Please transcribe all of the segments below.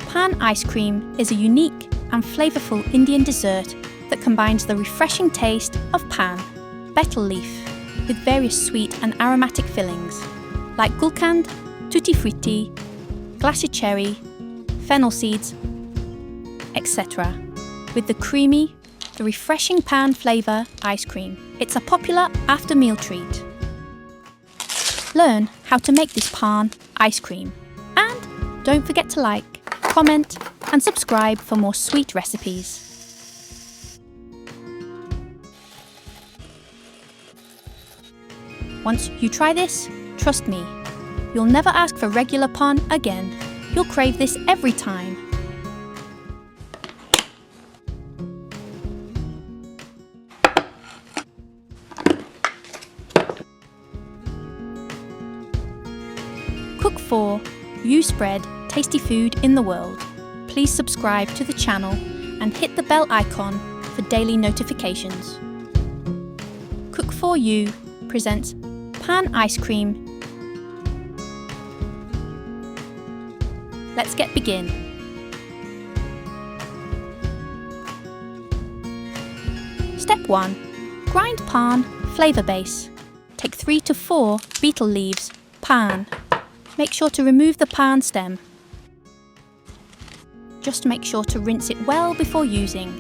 Paan ice cream is a unique and flavorful Indian dessert that combines the refreshing taste of paan, betel leaf, with various sweet and aromatic fillings like Gulkand, Tutti Fruitti, Glacé Cherry, fennel seeds, etc. with the refreshing paan flavour ice cream. It's a popular after-meal treat. Learn how to make this paan ice cream. And don't forget to like, comment and subscribe for more sweet recipes. Once you try this, trust me, you'll never ask for regular paan again. You'll crave this every time. Cook for you spread tasty food in the world. Please subscribe to the channel and hit the bell icon for daily notifications. Cook for You presents Paan ice cream. Let's get begin. Step 1. Grind paan flavour base. Take 3 to 4 betel leaves, paan. Make sure to remove the paan stem. Just make sure to rinse it well before using.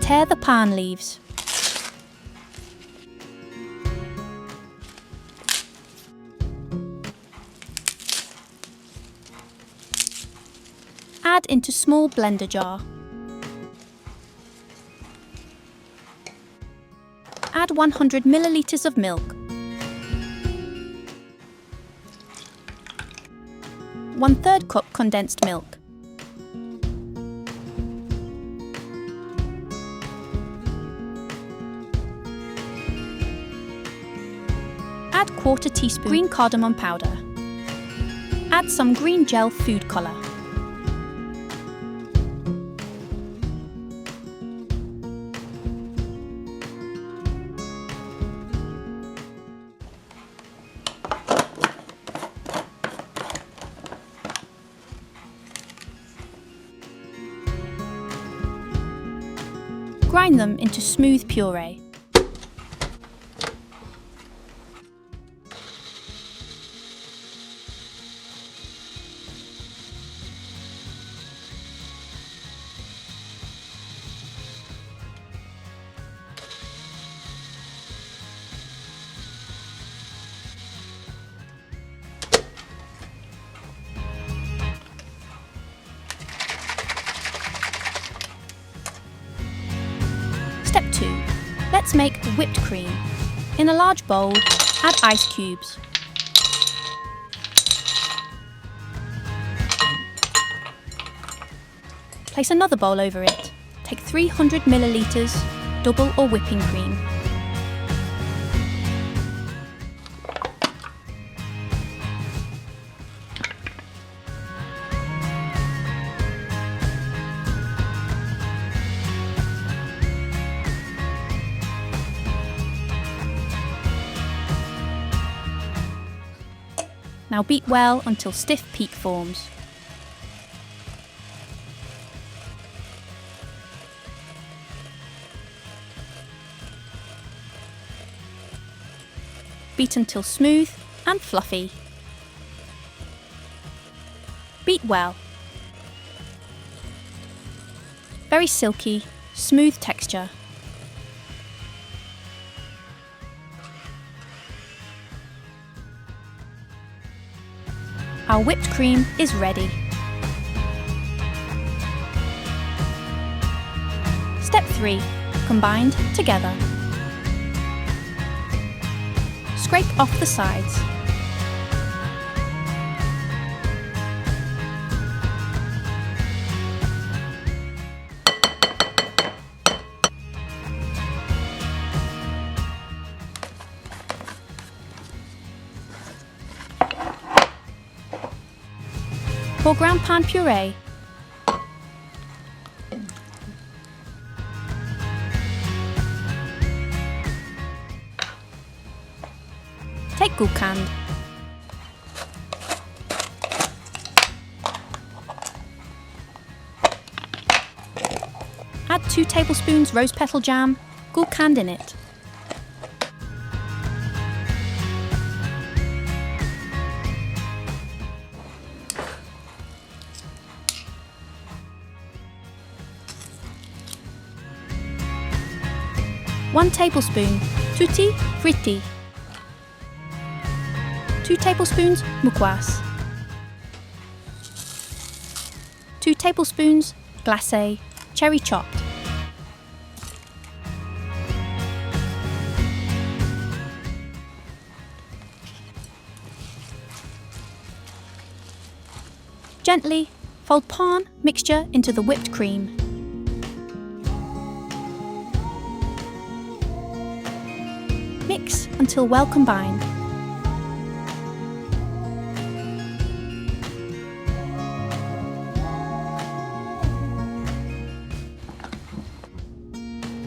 Tear the paan leaves. Add into small blender jar. Add 100 milliliters of milk. 1/3 cup condensed milk. Add 1/4 teaspoon green cardamom powder. Add some green gel food colour. Grind them into smooth puree. Step 2. Let's make whipped cream. In a large bowl, add ice cubes. Place another bowl over it. Take 300 milliliters double or whipping cream. Now beat well until stiff peak forms. Beat until smooth and fluffy. Beat well. Very silky, smooth texture. Our whipped cream is ready. Step 3. Combined together. Scrape off the sides. Pour ground paan puree. Take Gulkand. 2 tablespoons rose petal jam, Gulkand in it. One tablespoon Tutti Fruitti. 2 tablespoons Mukhwas. 2 tablespoons Glacé Cherry chopped. Gently fold Paan mixture into the whipped cream. Mix until well combined.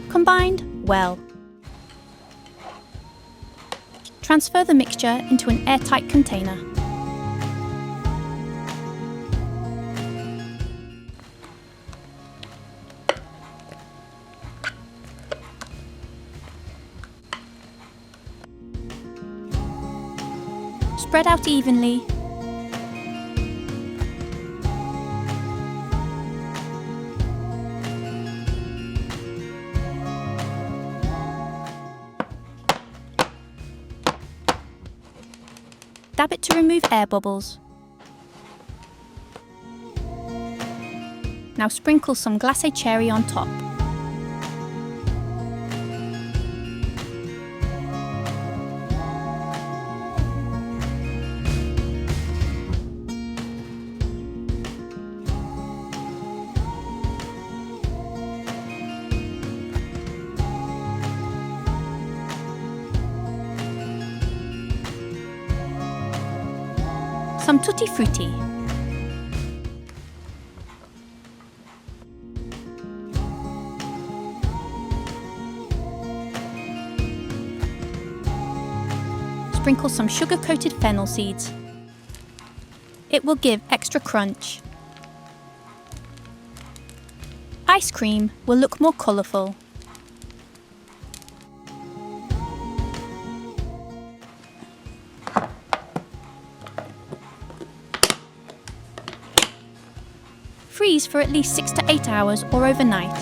Combined well. Transfer the mixture into an airtight container. Spread out evenly. Dab it to remove air bubbles. Now sprinkle some glacé cherry on top. Some Tutti Fruitti. Sprinkle some sugar-coated fennel seeds. It will give extra crunch. Ice cream will look more colourful. Freeze for at least 6 to 8 hours or overnight.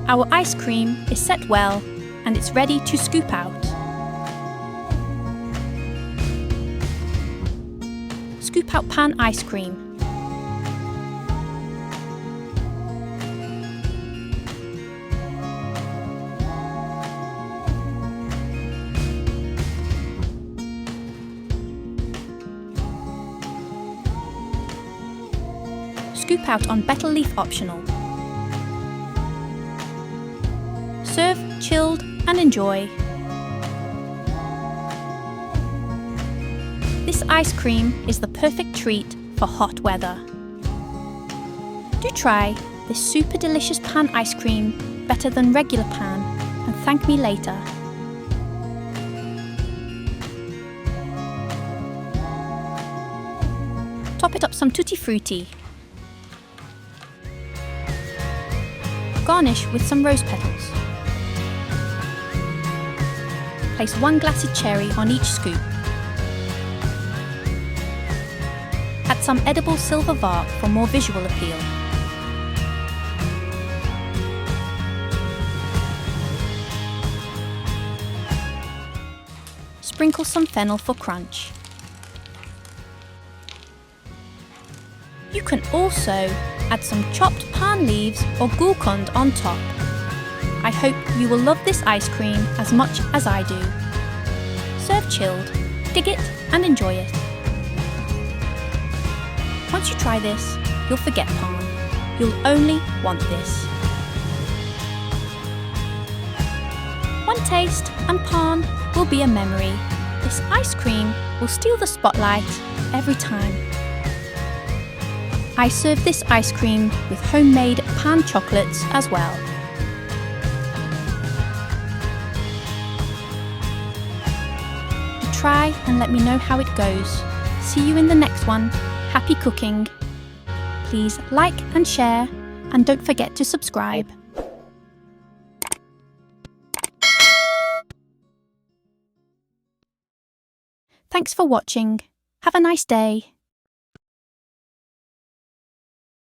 Our ice cream is set well and it's ready to scoop out. Scoop out Paan ice cream. Scoop out on betel leaf optional. Serve chilled and enjoy. This ice cream is the perfect treat for hot weather. Do try this super delicious Paan ice cream better than regular Paan and thank me later. Top it up some Tutti Fruitti. Garnish with some rose petals. Place 1 glacé cherry on each scoop. Add some edible silver bark for more visual appeal. Sprinkle some fennel for crunch. You can also add some chopped Paan leaves or Gulkand on top. I hope you will love this ice cream as much as I do. Serve chilled, dig it and enjoy it. Once you try this, you'll forget Paan. You'll only want this. One taste and Paan will be a memory. This ice cream will steal the spotlight every time. I serve this ice cream with homemade Paan chocolates as well. try and let me know how it goes. See you in the next one. Happy cooking! Please like and share, and don't forget to subscribe. Thanks for watching. Have a nice day.